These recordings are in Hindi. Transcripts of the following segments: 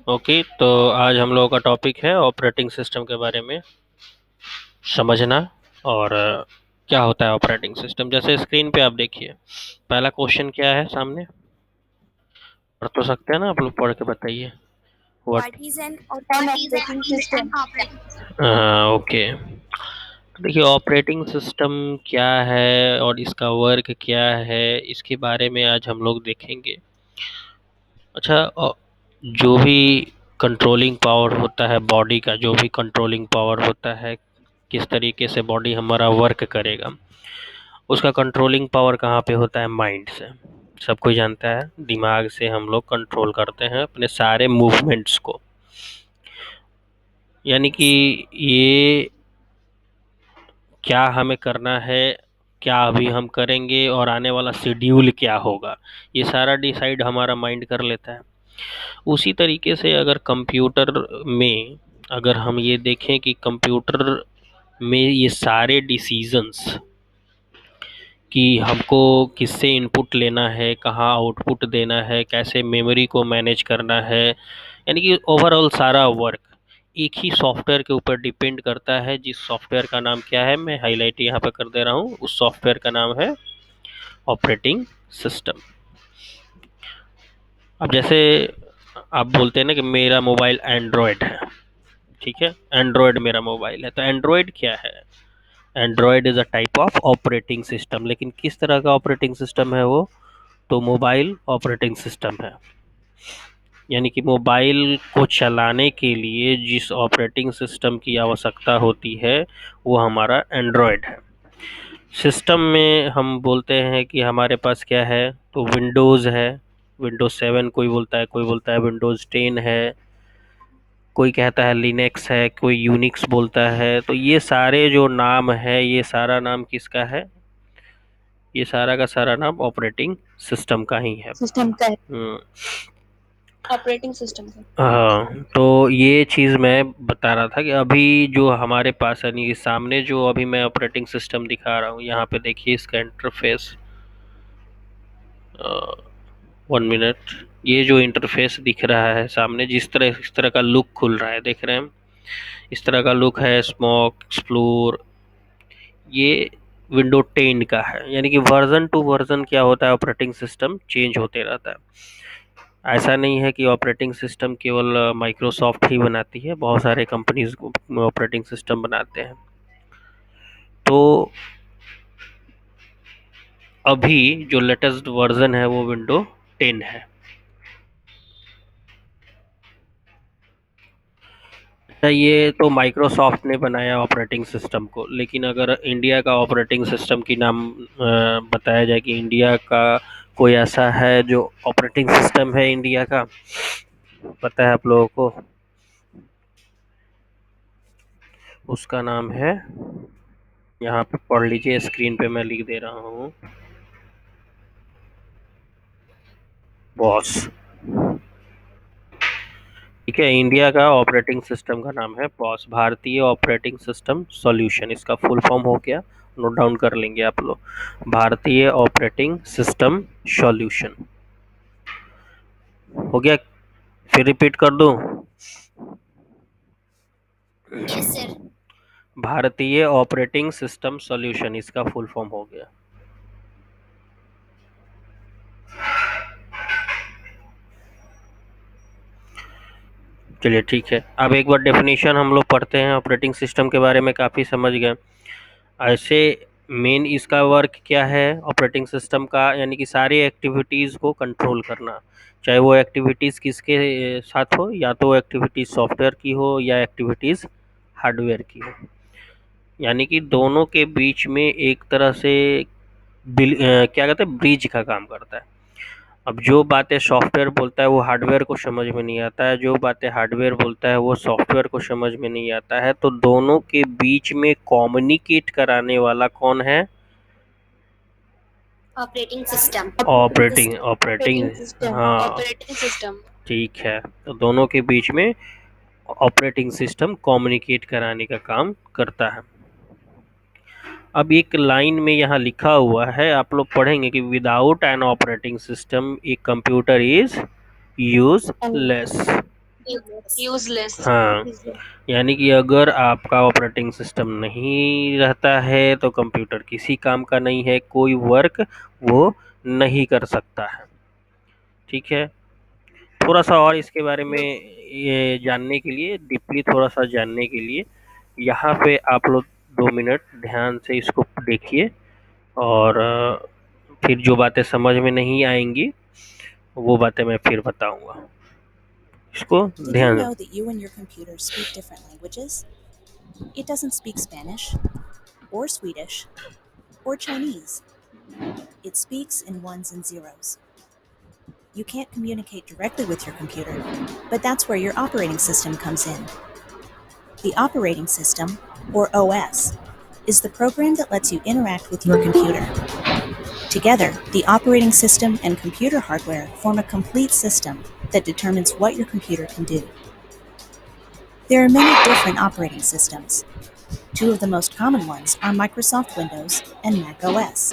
ओके, तो आज हम लोगों का टॉपिक है ऑपरेटिंग सिस्टम के बारे में समझना। और क्या होता है ऑपरेटिंग सिस्टम। जैसे स्क्रीन पे आप देखिए, पहला क्वेश्चन क्या है सामने, पढ़ तो सकते हैं ना आप लोग, पढ़ के बताइए। What what is an an operating operating system? system. Okay, तो देखिए ऑपरेटिंग सिस्टम क्या है और इसका वर्क क्या है, इसके बारे में आज हम लोग देखेंगे। अच्छा, जो भी कंट्रोलिंग पावर होता है बॉडी का, जो भी कंट्रोलिंग पावर होता है, किस तरीके से बॉडी हमारा वर्क करेगा, उसका कंट्रोलिंग पावर कहाँ पे होता है? माइंड से। सब कोई जानता है, दिमाग से हम लोग कंट्रोल करते हैं अपने सारे मूवमेंट्स को। यानी कि Yes. ये क्या हमें करना है, क्या अभी हम करेंगे और आने वाला शेड्यूल क्या होगा, ये सारा डिसाइड हमारा माइंड कर लेता है। उसी तरीके से अगर कंप्यूटर में, अगर हम ये देखें कि कंप्यूटर में ये सारे डिसीजंस कि हमको किससे इनपुट लेना है, कहाँ आउटपुट देना है, कैसे मेमोरी को मैनेज करना है, यानी कि ओवरऑल सारा वर्क एक ही सॉफ्टवेयर के ऊपर डिपेंड करता है। जिस सॉफ्टवेयर का नाम क्या है, मैं हाईलाइट यहाँ पर कर दे रहा हूँ, उस सॉफ्टवेयर का नाम है ऑपरेटिंग सिस्टम। अब जैसे आप बोलते हैं ना कि मेरा मोबाइल एंड्रॉयड है, ठीक है, एंड्रॉयड मेरा मोबाइल है, तो एंड्रॉयड क्या है? Android is a type of operating system. लेकिन किस तरह का ऑपरेटिंग सिस्टम है वो? तो मोबाइल ऑपरेटिंग सिस्टम है। यानी कि मोबाइल को चलाने के लिए जिस ऑपरेटिंग सिस्टम की आवश्यकता होती है वो हमारा एंड्रॉयड है। सिस्टम में हम बोलते हैं कि हमारे पास क्या है, तो विंडोज़ है, विंडोज 7 कोई बोलता है, कोई बोलता है विंडोज 10 है, कोई कहता है लिनक्स है, कोई यूनिक्स बोलता है। तो ये सारे जो नाम है, ये सारा नाम किसका है? ये सारा का सारा नाम ऑपरेटिंग सिस्टम का ही है। सिस्टम का है। हम्म, ऑपरेटिंग सिस्टम का। हाँ, तो ये चीज़ मैं बता रहा था कि अभी जो हमारे पास, यानी कि सामने जो अभी मैं ऑपरेटिंग सिस्टम दिखा रहा हूँ, यहाँ पे देखिए इसका इंटरफेस। 1 मिनट। ये जो इंटरफेस दिख रहा है सामने, इस तरह का लुक खुल रहा है, देख रहे हैं हम? इस तरह का लुक है, स्मोक एक्सप्लोर। ये विंडो 10 का है। यानी कि वर्जन टू वर्जन क्या होता है, ऑपरेटिंग सिस्टम चेंज होते रहता है। ऐसा नहीं है कि ऑपरेटिंग सिस्टम केवल माइक्रोसॉफ्ट ही बनाती है, बहुत सारे कंपनीज ऑपरेटिंग सिस्टम बनाते हैं। तो अभी जो लेटेस्ट वर्जन है वो विंडो 10 है। ये तो माइक्रोसॉफ्ट ने बनाया ऑपरेटिंग सिस्टम को, लेकिन अगर इंडिया का ऑपरेटिंग सिस्टम की नाम बताया जाए कि इंडिया का कोई ऐसा है जो ऑपरेटिंग सिस्टम है इंडिया का, पता है आप लोगों को? उसका नाम है, यहाँ पे पढ़ लीजिए, स्क्रीन पे मैं लिख दे रहा हूँ, बॉस। ठीक है, इंडिया का ऑपरेटिंग सिस्टम का नाम है बॉस, भारतीय ऑपरेटिंग सिस्टम सॉल्यूशन, इसका फुल फॉर्म हो गया। नोट डाउन कर लेंगे आप लोग, भारतीय ऑपरेटिंग सिस्टम सॉल्यूशन। हो गया? फिर रिपीट कर दूं? Yes, sir. भारतीय ऑपरेटिंग सिस्टम सॉल्यूशन, इसका फुल फॉर्म हो गया। चलिए ठीक है, अब एक बार डेफिनेशन हम लोग पढ़ते हैं ऑपरेटिंग सिस्टम के बारे में, काफ़ी समझ गए। ऐसे मेन इसका वर्क क्या है ऑपरेटिंग सिस्टम का? यानी कि सारी एक्टिविटीज़ को कंट्रोल करना, चाहे वो एक्टिविटीज़ किसके साथ हो, या तो एक्टिविटीज़ सॉफ्टवेयर की हो या एक्टिविटीज़ हार्डवेयर की हो। यानी कि दोनों के बीच में एक तरह से क्या कहते हैं, ब्रिज का काम करता है। अब जो बातें सॉफ्टवेयर बोलता है वो हार्डवेयर को समझ में नहीं आता है, जो बातें हार्डवेयर बोलता है वो सॉफ्टवेयर को समझ में नहीं आता है, तो दोनों के बीच में कम्युनिकेट कराने वाला कौन है? Operating system. Operating System. Operating operating system. हाँ, ऑपरेटिंग सिस्टम। ठीक है, तो दोनों के बीच में ऑपरेटिंग सिस्टम कम्युनिकेट कराने का काम करता है। अब एक लाइन में यहाँ लिखा हुआ है, आप लोग पढ़ेंगे कि without an operating system a computer is useless. Useless. हाँ, यानी कि अगर आपका ऑपरेटिंग सिस्टम नहीं रहता है तो कंप्यूटर किसी काम का नहीं है, कोई वर्क वो नहीं कर सकता है। ठीक है, थोड़ा सा और इसके बारे में ये जानने के लिए, डीपली थोड़ा सा जानने के लिए यहाँ पे आप लोग 2 मिनट ध्यान से इसको देखिए, और फिर जो बातें समझ में नहीं आएंगी वो बातें मैं फिर बताऊंगा। इसको Did you ध्यान know that you and your computer speak different languages? It doesn't speak Spanish, or Swedish, or Chinese. It speaks in ones and zeros. You can't communicate directly with your computer, but that's where your operating system comes in. The operating system, or OS, is the program that lets you interact with your computer. Together, the operating system and computer hardware form a complete system that determines what your computer can do. There are many different operating systems. Two of the most common ones are Microsoft Windows and Mac OS.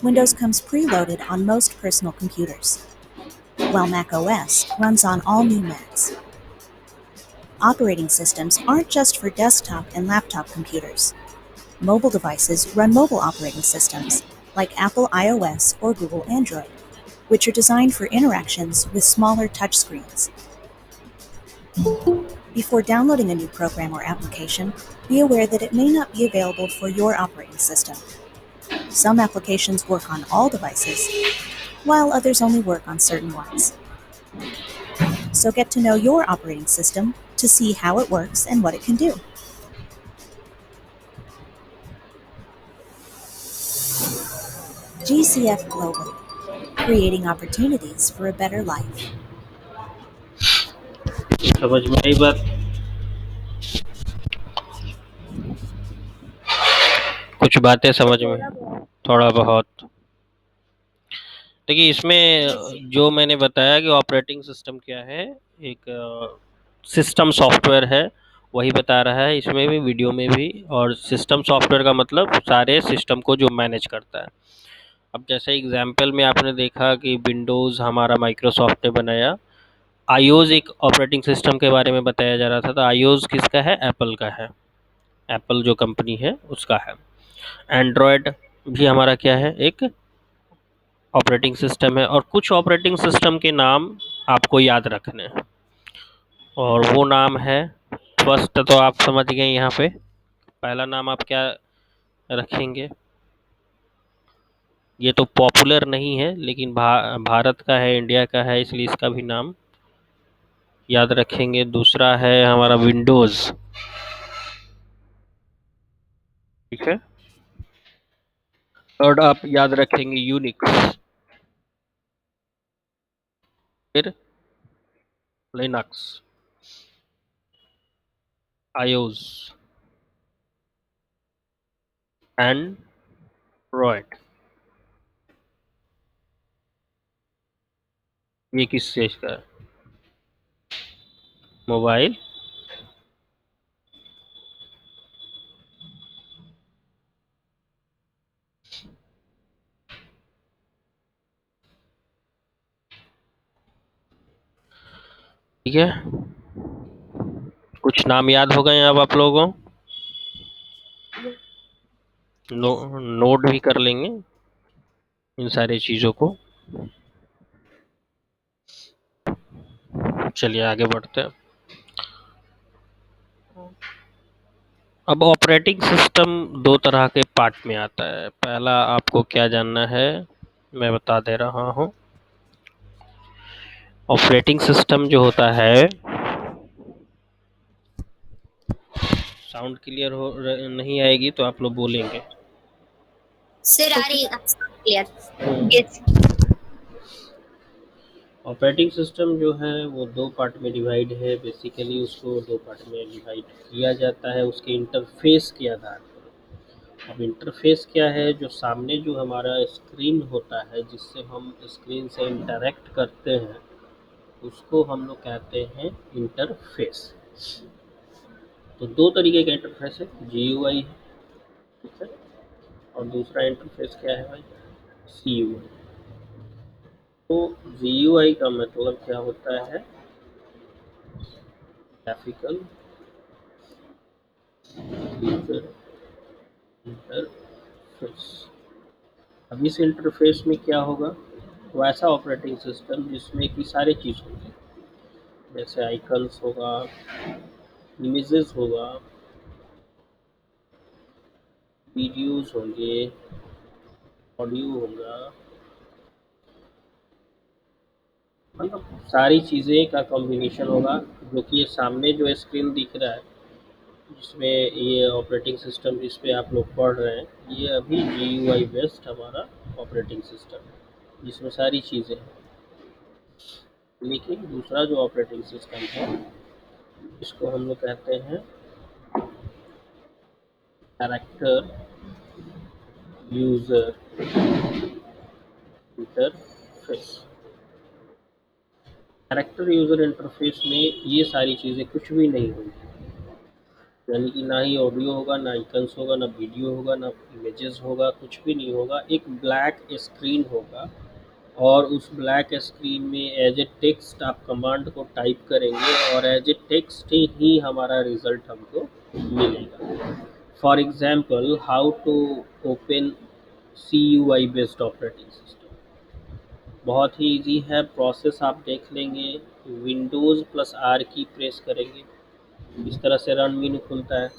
Windows comes preloaded on most personal computers, while Mac OS runs on all new Macs. Operating systems aren't just for desktop and laptop computers. Mobile devices run mobile operating systems, like Apple iOS or Google Android, which are designed for interactions with smaller touchscreens. Before downloading a new program or application, be aware that it may not be available for your operating system. Some applications work on all devices, while others only work on certain ones. So get to know your operating system to see how it works and what it can do. GCF Global, creating opportunities for a better life. समझ में आई बात? कुछ बातें समझ में, थोड़ा बहुत। देखिए इसमें जो मैंने बताया कि ऑपरेटिंग सिस्टम क्या है, एक सिस्टम सॉफ्टवेयर है, वही बता रहा है इसमें भी, वीडियो में भी। और सिस्टम सॉफ्टवेयर का मतलब सारे सिस्टम को जो मैनेज करता है। अब जैसे एग्जाम्पल में आपने देखा कि विंडोज़ हमारा माइक्रोसॉफ्ट ने बनाया, आईओज एक ऑपरेटिंग सिस्टम के बारे में बताया जा रहा था, तो आईओज किसका है? एप्पल का है, एप्पल जो कंपनी है उसका है। एंड्रॉयड भी हमारा क्या है? एक ऑपरेटिंग सिस्टम है। और कुछ ऑपरेटिंग सिस्टम के नाम आपको याद रखने हैं, और वो नाम है, फर्स्ट तो आप समझ गए यहाँ पे, पहला नाम आप क्या रखेंगे? ये तो पॉपुलर नहीं है, लेकिन भारत का है, इंडिया का है, इसलिए इसका भी नाम याद रखेंगे। दूसरा है हमारा विंडोज़, ठीक है। थर्ड आप याद रखेंगे यूनिक्स, फिर लिनक्स, आईओस, एंड्रॉयड। ये किस चीज का है? मोबाइल ठीक है। कुछ नाम याद हो गए अब आप लोगों? नोट भी कर लेंगे इन सारी चीज़ों को। चलिए आगे बढ़ते हैं। अब ऑपरेटिंग सिस्टम दो तरह के पार्ट में आता है। पहला आपको क्या जानना है मैं बता दे रहा हूँ। ऑपरेटिंग सिस्टम जो होता है, साउंड क्लियर हो नहीं आएगी तो आप लोग बोलेंगे। सर आ रही है क्लियर? यस। ऑपरेटिंग सिस्टम जो है वो दो पार्ट में डिवाइड है। बेसिकली उसको दो पार्ट में डिवाइड किया जाता है उसके इंटरफेस के आधार पर। अब इंटरफेस क्या है? जो सामने जो हमारा स्क्रीन होता है, जिससे हम स्क्रीन से इंटरेक्ट करते हैं, उसको हम लोग कहते हैं इंटरफेस। तो दो तरीके का इंटरफेस है, GUI है, ठीक है, और दूसरा इंटरफेस क्या है भाई? CUI। तो GUI का मतलब क्या होता है? Graphical user interface. अब इस इंटरफेस में क्या होगा, वैसा ऑपरेटिंग सिस्टम जिसमें कि सारी चीज़ होगी, जैसे आइकन्स होगा, इमेजेस होगा, वीडियोस होंगे, ऑडियो होगा, मतलब सारी चीज़ें का कॉम्बिनेशन होगा। जो कि ये सामने जो स्क्रीन दिख रहा है जिसमें ये ऑपरेटिंग सिस्टम जिस पे आप लोग पढ़ रहे हैं, ये अभी GUI बेस्ड हमारा ऑपरेटिंग सिस्टम है जिसमें सारी चीज़ें हैं। लेकिन दूसरा जो ऑपरेटिंग सिस्टम है इसको हम लोग कहते हैं character user interface. Character user interface में ये सारी चीज़ें कुछ भी नहीं होंगी, यानी कि ना ही ऑडियो होगा, ना आइकन्स होगा, ना वीडियो होगा, ना इमेजेस होगा, कुछ भी नहीं होगा। एक ब्लैक स्क्रीन होगा और उस ब्लैक स्क्रीन में एज ए टेक्स्ट आप कमांड को टाइप करेंगे और एज ए टेक्स्ट ही हमारा रिजल्ट हमको मिलेगा। For example, how to open CUI based operating system. बहुत ही इजी है प्रोसेस, आप देख लेंगे। विंडोज़ प्लस R की प्रेस करेंगे, इस तरह से रन मेनू खुलता है।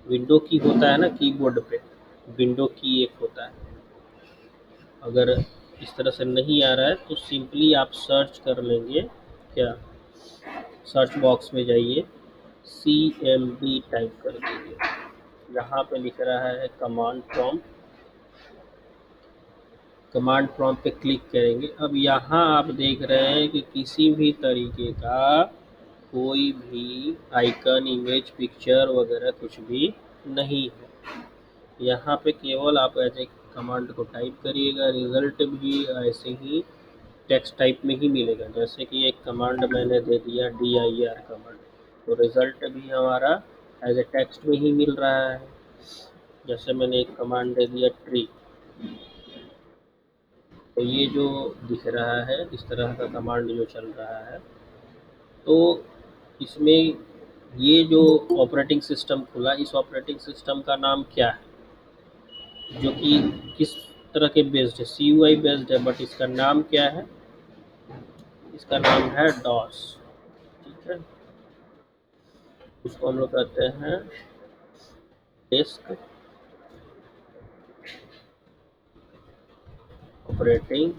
विंडो की होता है ना कीबोर्ड पे, विंडो की एक होता है। अगर इस तरह से नहीं आ रहा है तो सिंपली आप सर्च कर लेंगे, क्या सर्च बॉक्स में जाइए, CMD टाइप कर दीजिए, यहाँ पे लिख रहा है कमांड प्रॉम्प्ट। कमांड प्रॉम्प्ट पे क्लिक करेंगे। अब यहाँ आप देख रहे हैं कि किसी भी तरीके का कोई भी आइकन, इमेज, पिक्चर वगैरह कुछ भी नहीं है। यहाँ पे केवल आप ऐसे कमांड को टाइप करिएगा, रिजल्ट भी ऐसे ही टेक्स्ट टाइप में ही मिलेगा। जैसे कि एक कमांड मैंने दे दिया dir कमांड, तो रिजल्ट भी हमारा एज ए टेक्स्ट में ही मिल रहा है। जैसे मैंने एक कमांड दे दिया ट्री, तो ये जो दिख रहा है इस तरह का कमांड जो चल रहा है, तो इसमें ये जो ऑपरेटिंग सिस्टम खुला, इस ऑपरेटिंग सिस्टम का नाम क्या है, जो कि किस तरह के बेस्ड है, CUI बेस्ड है, बट इसका नाम क्या है, इसका नाम है DOS। ठीक है, उसको हम लोग कहते हैं desk operating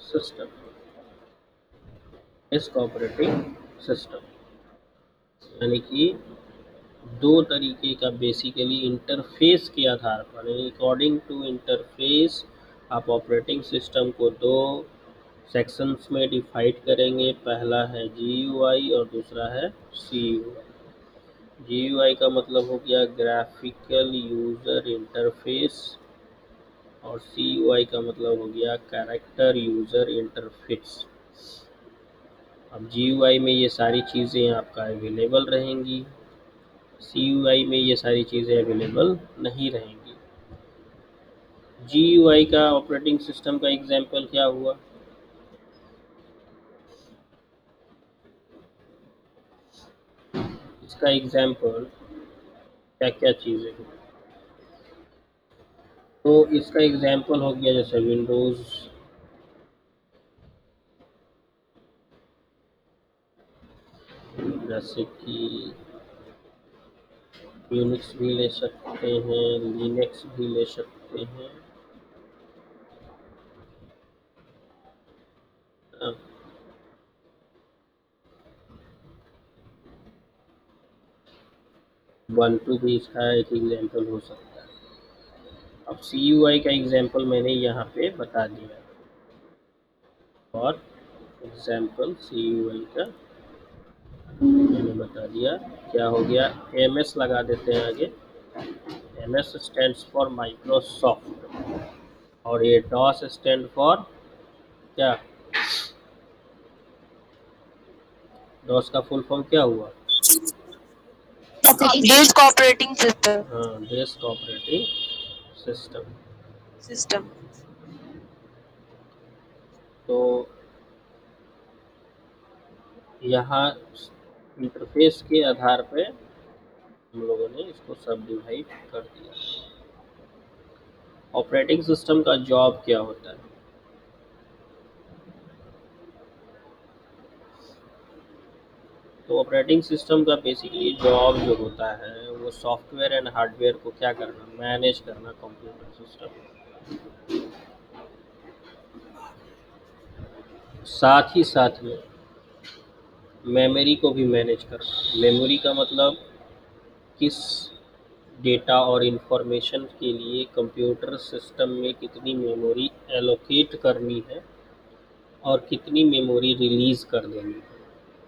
system. Desk operating system यानी कि दो तरीके का बेसिकली इंटरफेस के आधार पर, अकॉर्डिंग टू इंटरफेस आप ऑपरेटिंग सिस्टम को दो सेक्शंस में डिवाइड करेंगे। पहला है GUI और दूसरा है CUI। GUI का मतलब हो गया ग्राफिकल यूज़र इंटरफेस और CUI का मतलब हो गया कैरेक्टर यूज़र इंटरफेस। अब GUI में ये सारी चीज़ें आपका अवेलेबल रहेंगी, CUI में ये सारी चीज़ें अवेलेबल नहीं रहेंगी। GUI का ऑपरेटिंग सिस्टम का एग्जाम्पल क्या हुआ, इसका एग्जाम्पल क्या क्या चीज़ें हैं, तो इसका एग्जाम्पल हो गया जैसे विंडोज़, जैसे कि यूनिक्स भी ले सकते हैं, लिनक्स भी ले सकते हैं। 1 2 भी इसका एक एग्जाम्पल हो सकता है। अब CUI का एग्जाम्पल मैंने यहाँ पे बता दिया, और एग्जाम्पल CUI का मैंने बता दिया। क्या हो गया, MS लगा देते हैं आगे, MS स्टैंड्स फॉर माइक्रोसॉफ्ट, और ये DOS स्टैंड फॉर क्या, DOS का फुल फॉर्म क्या हुआ, डेस्क ऑपरेटिंग सिस्टम हाँ, डेस्क ऑपरेटिंग सिस्टम। सिस्टम तो यहाँ इंटरफेस के आधार पे हम लोगों ने इसको सब डिवाइड कर दिया। ऑपरेटिंग सिस्टम का जॉब क्या होता है? तो ऑपरेटिंग सिस्टम का बेसिकली जॉब जो होता है वो सॉफ्टवेयर एंड हार्डवेयर को क्या करना, मैनेज करना कंप्यूटर सिस्टम, साथ ही साथ में मेमोरी को भी मैनेज करना। मेमोरी का मतलब किस डेटा और इन्फॉर्मेशन के लिए कंप्यूटर सिस्टम में कितनी मेमोरी एलोकेट करनी है और कितनी मेमोरी रिलीज़ कर देनी है,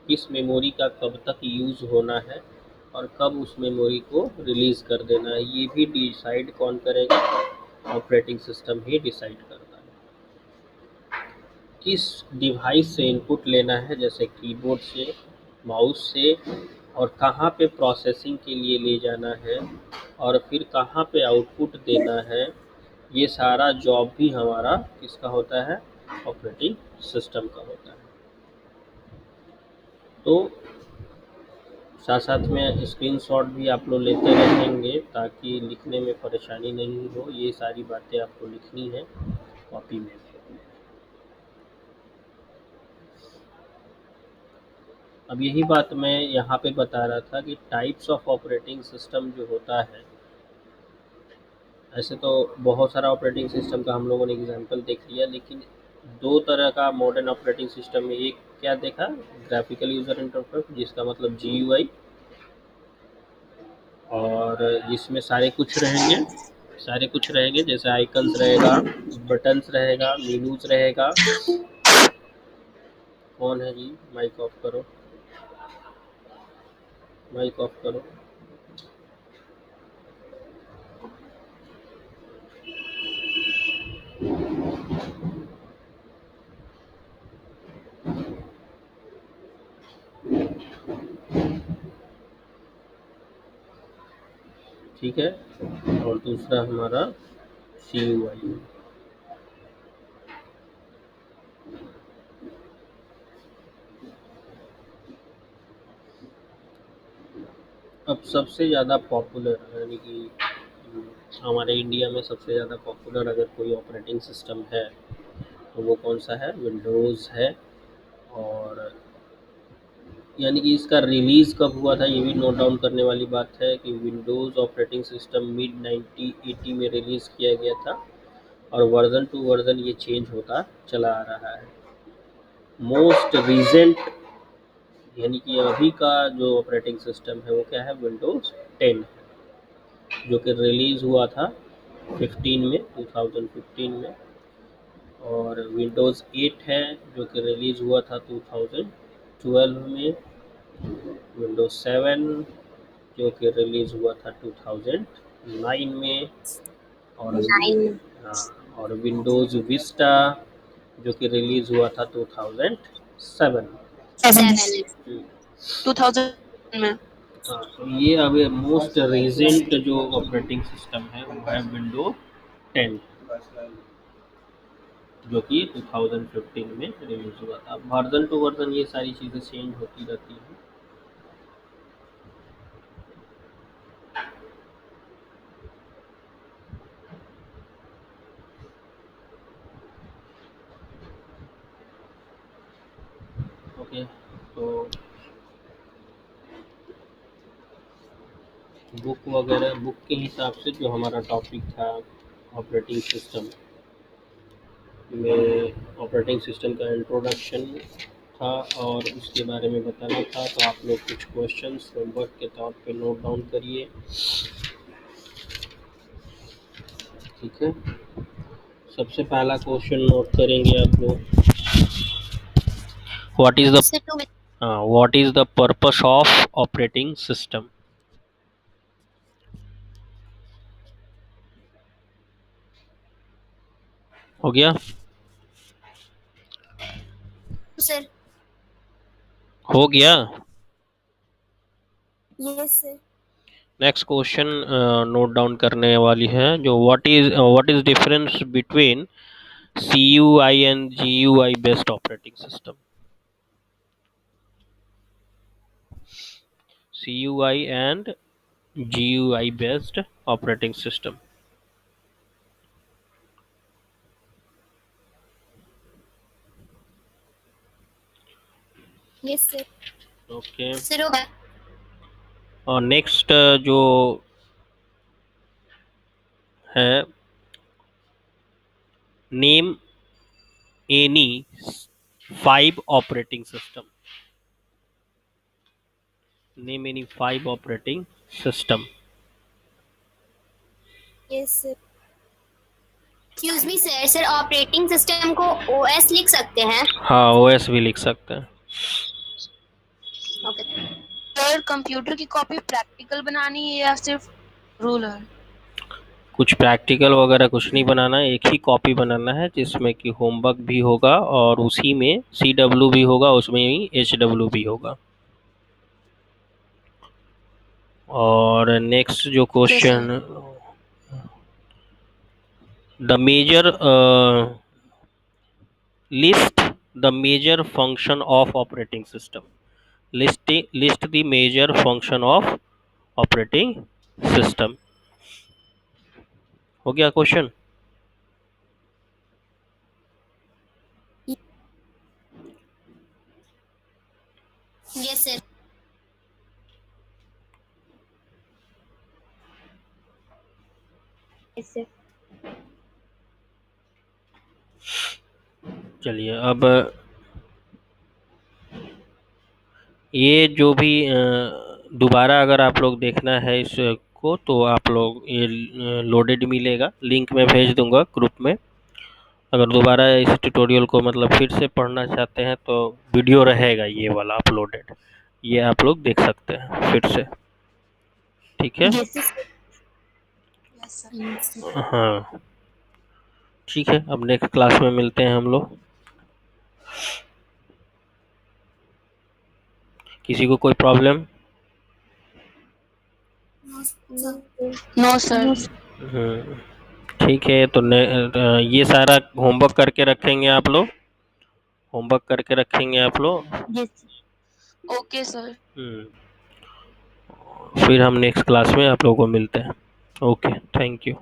किस मेमोरी का कब तक यूज़ होना है और कब उस मेमोरी को रिलीज़ कर देना है, ये भी डिसाइड कौन करेगा? ऑपरेटिंग सिस्टम ही डिसाइड करता है। किस डिवाइस से इनपुट लेना है, जैसे कीबोर्ड से, माउस से, और कहाँ पे प्रोसेसिंग के लिए ले जाना है और फिर कहाँ पे आउटपुट देना है, ये सारा जॉब भी हमारा किसका होता है? ऑपरेटिंग सिस्टम का होता है। तो साथ साथ में स्क्रीनशॉट भी आप लोग लेते रहेंगे ताकि लिखने में परेशानी नहीं हो। ये सारी बातें आपको लिखनी है कॉपी में। अब यही बात मैं यहाँ पे बता रहा था कि टाइप्स ऑफ ऑपरेटिंग सिस्टम जो होता है, ऐसे तो बहुत सारा ऑपरेटिंग सिस्टम का हम लोगों ने एग्जांपल देख लिया, लेकिन दो तरह का मॉडर्न ऑपरेटिंग सिस्टम में एक क्या देखा? ग्राफिकल यूज़र इंटरफेस, जिसका मतलब GUI, और जिसमें सारे कुछ रहेंगे जैसे आइकन्स रहेगा, बटन्स रहेगा, मेनूज रहेगा। कौन है जी? माइक ऑफ करो, माइक ऑफ करो। ठीक है, और दूसरा हमारा CUI। अब सबसे ज़्यादा पॉपुलर, यानी कि हमारे इंडिया में सबसे ज़्यादा पॉपुलर अगर कोई ऑपरेटिंग सिस्टम है तो वो कौन सा है? विंडोज़ है। और यानी कि इसका रिलीज़ कब हुआ था ये भी नोट डाउन करने वाली बात है कि विंडोज़ ऑपरेटिंग सिस्टम मिड 1980 में रिलीज़ किया गया था और वर्जन टू वर्जन ये चेंज होता चला आ रहा है। मोस्ट रिसेंट यानी कि अभी का जो ऑपरेटिंग सिस्टम है वो क्या है? विंडोज़ 10 है, जो कि रिलीज़ हुआ था 2015 में। और विंडोज़ 8 है जो कि रिलीज़ हुआ था 2012 में। विंडोज़ 7 जो कि रिलीज़ हुआ था 2009 में। और 9 हाँ, और विंडोज़ विस्टा जो कि रिलीज़ हुआ था 2007। 7 2000 में। हाँ, तो ये अब मोस्ट रिसेंट जो ऑपरेटिंग सिस्टम है वो है विंडोज 10, जो कि 2015 में रिलीज हुआ था। वर्जन टू वर्जन ये सारी चीज़ें चेंज होती रहती हैं। ओके, तो बुक वगैरह, बुक के हिसाब से जो हमारा टॉपिक था ऑपरेटिंग सिस्टम में, ऑपरेटिंग सिस्टम का इंट्रोडक्शन था और उसके बारे में बताना था। तो आप लोग कुछ क्वेश्चंस होमवर्क के तौर पे नोट डाउन करिए, ठीक है। सबसे पहला क्वेश्चन नोट करेंगे आप लोग, what is the purpose of operating system? हो गया? सर। हो गया? Yes sir. Next question note down करने वाली है, जो what is difference between CUI and GUI based operating system? CUI and GUI based operating system. Yes sir. Okay, sir हो गया। और नेक्स्ट जो है, name any 5 operating system. Name any 5 operating system. Yes sir. Excuse me sir, sir operating system को ओएस लिख सकते हैं? हाँ, ओएस भी लिख सकते हैं। ओके। सर कंप्यूटर की कॉपी प्रैक्टिकल बनानी है या सिर्फ रूलर? कुछ प्रैक्टिकल वगैरह कुछ नहीं बनाना है, एक ही कॉपी बनाना है जिसमें कि होमवर्क भी होगा और उसी में CW भी होगा, उसमें ही HW भी होगा। और नेक्स्ट जो question, the major list the major function of operating system. List the major function of operating system. हो गया question? Yes sir. Yes sir. चलिए, अब ये जो भी दोबारा अगर आप लोग देखना है इसको, तो आप लोग ये लोडेड मिलेगा, लिंक में भेज दूंगा ग्रुप में। अगर दोबारा इस ट्यूटोरियल को मतलब फिर से पढ़ना चाहते हैं तो वीडियो रहेगा ये वाला अपलोडेड, ये आप लोग देख सकते हैं फिर से। ठीक है? Yes sir. हाँ, ठीक है, अब नेक्स्ट क्लास में मिलते हैं हम लोग। किसी को कोई प्रॉब्लम? No sir. ठीक है, तो ये सारा होमवर्क करके रखेंगे आप लोग, होमवर्क करके रखेंगे आप लोग। यस। Okay sir. फिर हम नेक्स्ट क्लास में आप लोगों को मिलते हैं। Okay, thank you.